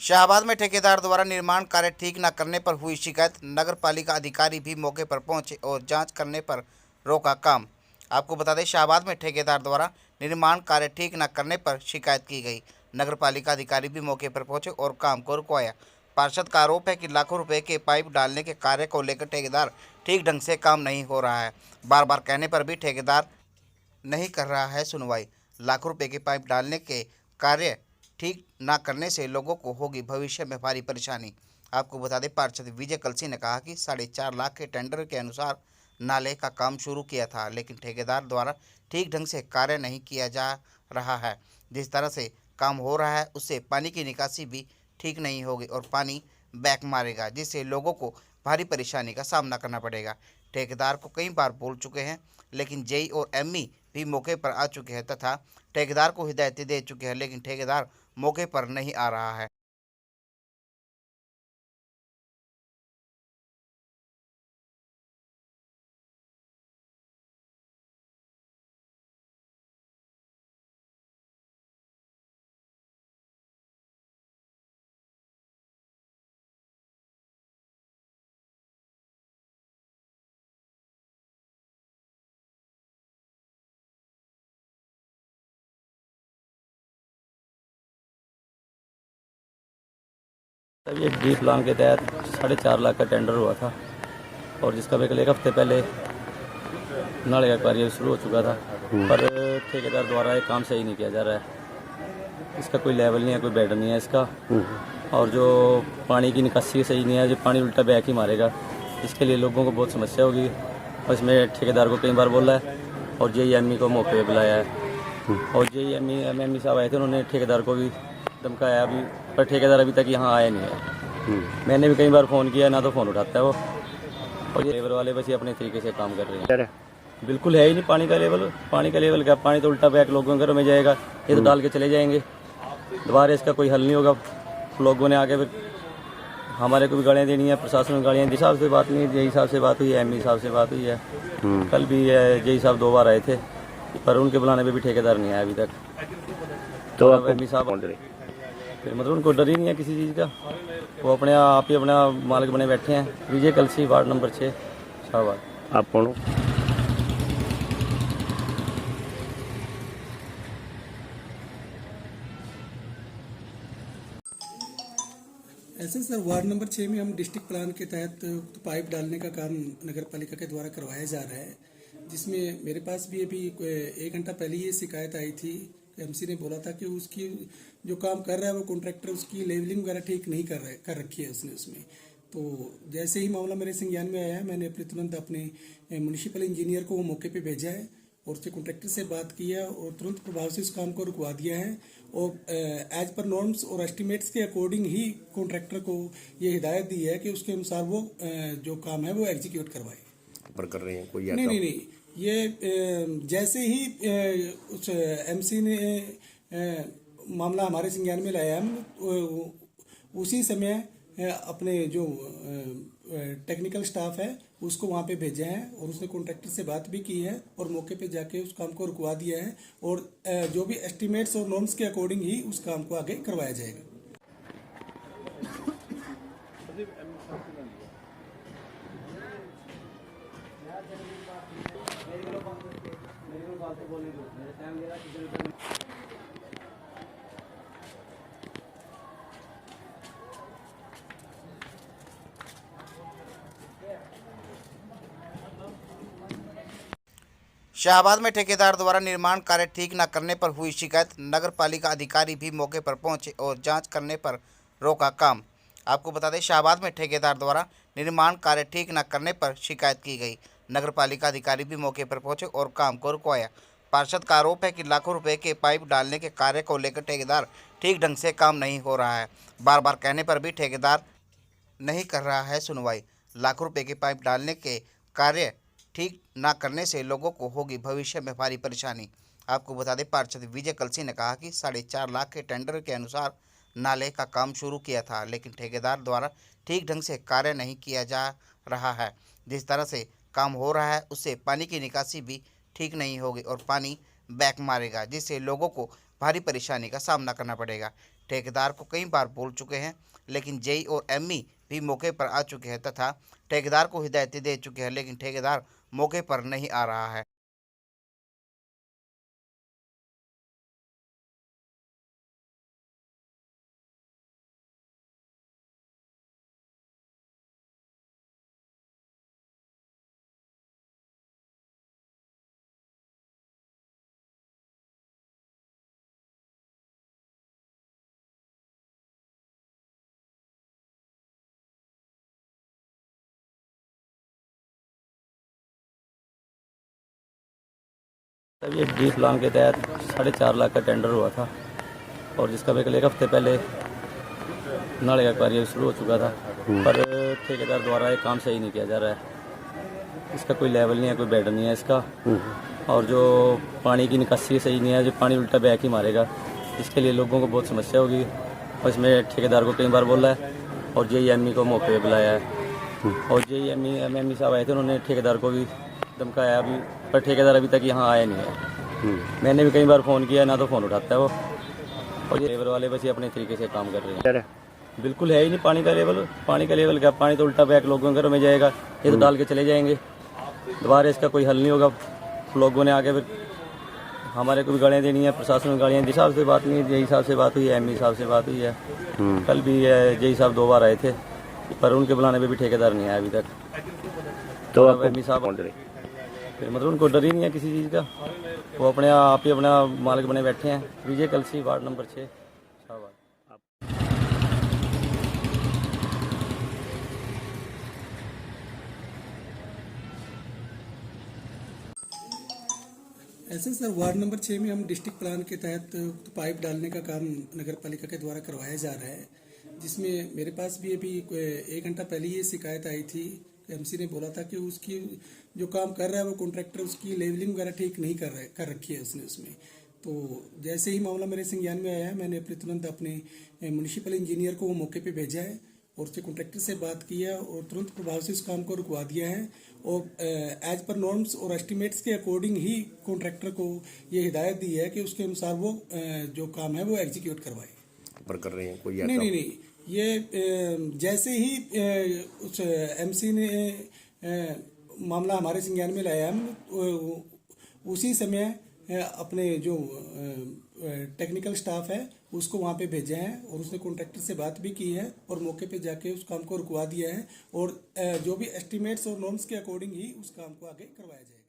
शाहबाद में ठेकेदार द्वारा निर्माण कार्य ठीक न करने पर हुई शिकायत। नगर पालिका अधिकारी भी मौके पर पहुंचे और जांच करने पर रोका काम। आपको बता दें, शाहबाद में ठेकेदार द्वारा निर्माण कार्य ठीक न करने पर शिकायत की गई। नगर पालिका अधिकारी भी मौके पर पहुंचे और काम को रुकवाया। पार्षद का आरोप है कि लाखों रुपए के पाइप डालने के कार्य को लेकर ठेकेदार ठीक ढंग से काम नहीं हो रहा है। बार बार कहने पर भी ठेकेदार नहीं कर रहा है सुनवाई। लाखों रुपए के पाइप डालने के कार्य ठीक ना करने से लोगों को होगी भविष्य में भारी परेशानी। आपको बता दें, पार्षद विजय कलसी ने कहा कि 4.5 लाख के टेंडर के अनुसार नाले का काम शुरू किया था, लेकिन ठेकेदार द्वारा ठीक ढंग से कार्य नहीं किया जा रहा है। जिस तरह से काम हो रहा है उससे पानी की निकासी भी ठीक नहीं होगी और पानी बैक मारेगा, जिससे लोगों को भारी परेशानी का सामना करना पड़ेगा। ठेकेदार को कई बार बोल चुके हैं, लेकिन जेई और एमई भी मौके पर आ चुके हैं तथा ठेकेदार को हिदायतें दे चुके हैं, लेकिन ठेकेदार मौके पर नहीं आ रहा है। तब ये डी प्लान के तहत 4.5 लाख का टेंडर हुआ था और जिसका एक हफ्ते पहले नाले का कार्य शुरू हो चुका था, पर ठेकेदार द्वारा ये काम सही नहीं किया जा रहा है। इसका कोई लेवल नहीं है, कोई बेड नहीं है इसका, और जो पानी की निकासी सही नहीं है, जो पानी उल्टा बैक ही मारेगा। इसके लिए लोगों को बहुत समस्या होगी और इसमें ठेकेदार को कई बार बोला है और जेईएमई को मौके पर बुलाया है और जेईएमई एमएमई साहब आए थे, उन्होंने ठेकेदार को भी धमकाया अभी, पर ठेकेदार अभी तक यहाँ आया नहीं है। मैंने भी कई बार फ़ोन किया, ना तो फ़ोन उठाता है वो, और ये लेबर वाले बस ये अपने तरीके से काम कर रहे हैं। बिल्कुल है ही नहीं पानी का लेवल क्या, पानी तो उल्टा बैक लोगों के घरों में जाएगा, ये तो डाल के चले जाएंगे दोबारा। इसका कोई हल नहीं होगा। लोगों ने आके फिर हमारे को भी गाड़ियाँ देनी है, प्रशासन में गाड़ियाँ, जेई साहब से बात नहीं, जेई साहब से बात हुई है, एमई साहब से बात हुई है, कल भी जेई साहब 2 बार आए थे, पर उनके बुलाने पर भी ठेकेदार नहीं आया अभी तक। तो एमई साहब फिर मतलब उनको डर ही नहीं है किसी चीज़ का, वो अपने आप ही अपना मालिक बने बैठे हैं। विजय कलसी, वार्ड नंबर 6, शाहबाद। आप कौन हो? ऐसे सर, वार्ड नंबर 6 में हम डिस्ट्रिक्ट प्लान के तहत तो पाइप डालने का काम नगर पालिका के द्वारा करवाया जा रहा है, जिसमें मेरे पास भी अभी 1 घंटा पहले ये शिकायत आई थी। एमसी ने बोला था कि उसकी जो काम कर रहा है वो कॉन्ट्रैक्टर उसकी लेवलिंग वगैरह ठीक नहीं कर रखी है उसमें। तो जैसे ही मामला मेरे संज्ञान में आया है, मैंने तुरंत अपने म्यूनिसिपल इंजीनियर को वो मौके पे भेजा है और उससे कॉन्ट्रैक्टर से बात की है और तुरंत प्रभाव से उस काम को रुकवा दिया है और एज पर नॉर्म्स और एस्टिमेट्स के अकॉर्डिंग ही कॉन्ट्रैक्टर को ये हिदायत दी है कि उसके अनुसार वो जो काम है वो एग्जीक्यूट करवाए। पर कर रहे हैं कोई नहीं, ये जैसे ही उस एमसी ने मामला हमारे संज्ञान में लाया है, उसी समय अपने जो टेक्निकल स्टाफ है उसको वहाँ पे भेजा है और उसने कॉन्ट्रैक्टर से बात भी की है और मौके पे जाके उस काम को रुकवा दिया है और जो भी एस्टिमेट्स और नॉर्म्स के अकॉर्डिंग ही उस काम को आगे करवाया जाएगा। शाहबाद में ठेकेदार द्वारा निर्माण कार्य ठीक न करने पर हुई शिकायत। नगर पालिका अधिकारी भी मौके पर पहुंचे और जांच करने पर रोका काम। आपको बता दें, शाहबाद में ठेकेदार द्वारा निर्माण कार्य ठीक न करने पर शिकायत की गई। नगर पालिका अधिकारी भी मौके पर पहुंचे और काम को रुकवाया। पार्षद का आरोप है कि लाखों रुपए के पाइप डालने के कार्य को लेकर ठेकेदार ठीक ढंग से काम नहीं हो रहा है। बार बार कहने पर भी ठेकेदार नहीं कर रहा है सुनवाई। लाखों रुपए के पाइप डालने के कार्य ठीक ना करने से लोगों को होगी भविष्य में भारी परेशानी। आपको बता दें, पार्षद विजय कलसी ने कहा कि 4.5 लाख के टेंडर के अनुसार नाले का काम शुरू किया था, लेकिन ठेकेदार द्वारा ठीक ढंग से कार्य नहीं किया जा रहा है। जिस तरह से काम हो रहा है उससे पानी की निकासी भी ठीक नहीं होगी और पानी बैक मारेगा, जिससे लोगों को भारी परेशानी का सामना करना पड़ेगा। ठेकेदार को कई बार बोल चुके हैं, लेकिन जेई और एमई भी मौके पर आ चुके हैं तथा ठेकेदार को हिदायतें दे चुके हैं, लेकिन ठेकेदार मौके पर नहीं आ रहा है। तब ये डी प्लान के तहत 4.5 लाख का टेंडर हुआ था और जिसका केवल एक हफ्ते पहले नाले का कार्य शुरू हो चुका था, पर ठेकेदार द्वारा ये काम सही नहीं किया जा रहा है। इसका कोई लेवल नहीं है, कोई बेड नहीं है इसका, और जो पानी की निकासी सही नहीं है, जो पानी उल्टा बैक ही मारेगा, इसके लिए लोगों को बहुत समस्या होगी। और इसमें ठेकेदार को कई बार बोला है और जेईएमई को मौके पर बुलाया है और जेईएमई साहब आए थे, उन्होंने ठेकेदार को भी धमकाया अभी, पर ठेकेदार अभी तक यहाँ आया नहीं है। मैंने भी कई बार फ़ोन किया, ना तो फ़ोन उठाता है वो, और ये लेबर वाले बस ये अपने तरीके से काम कर रहे हैं। बिल्कुल है ही नहीं पानी का लेवल क्या, पानी तो उल्टा बैक लोगों के घरों में जाएगा, ये तो डाल के चले जाएंगे, दोबारा इसका कोई हल नहीं होगा। लोगों ने आगे फिर हमारे को भी गाड़ियाँ देनी है, प्रशासन में गाड़ियाँ, जेई साहब से बात नहीं है, जेई साहब से बात हुई है, एमई साहब से बात हुई है, कल भी जेई साहब 2 बार आए थे, पर उनके बुलाने पर भी ठेकेदार नहीं आया अभी तक। तो एमई साहब फिर मतलब उनको डर ही नहीं है किसी चीज़ का, वो अपने आप ही अपना मालिक बने बैठे हैं। विजय कलसी, वार्ड नंबर 6, शाहबाद। ऐसे सर वार्ड नंबर 6 में हम डिस्ट्रिक्ट प्लान के तहत तो पाइप डालने का काम नगर पालिका के द्वारा करवाया जा रहा है, जिसमें मेरे पास भी अभी 1 घंटा पहले ये शिकायत आई थी। एमसी ने बोला था कि उसकी जो काम कर रहा है वो कॉन्ट्रैक्टर उसकी लेवलिंग वगैरह ठीक नहीं कर रखी है उसमें। तो जैसे ही मामला मेरे संज्ञान में आया है, मैंने तुरंत अपने म्युनिसिपल इंजीनियर को वो मौके पे भेजा है और उससे कॉन्ट्रैक्टर से बात की है और तुरंत प्रभाव से उस काम को रुकवा दिया है और एज पर नॉर्म्स और एस्टिमेट्स के अकॉर्डिंग ही कॉन्ट्रैक्टर को ये हिदायत दी है कि उसके अनुसार वो जो काम है वो एग्जीक्यूट करवाए। पर कर रहे हैं कोई नहीं, ये जैसे ही उस एमसी ने मामला हमारे संज्ञान में लाया, हम उसी समय अपने जो टेक्निकल स्टाफ है उसको वहाँ पे भेजा है और उसने कॉन्ट्रैक्टर से बात भी की है और मौके पे जाके उस काम को रुकवा दिया है और जो भी एस्टिमेट्स और नॉर्म्स के अकॉर्डिंग ही उस काम को आगे करवाया जाएगा।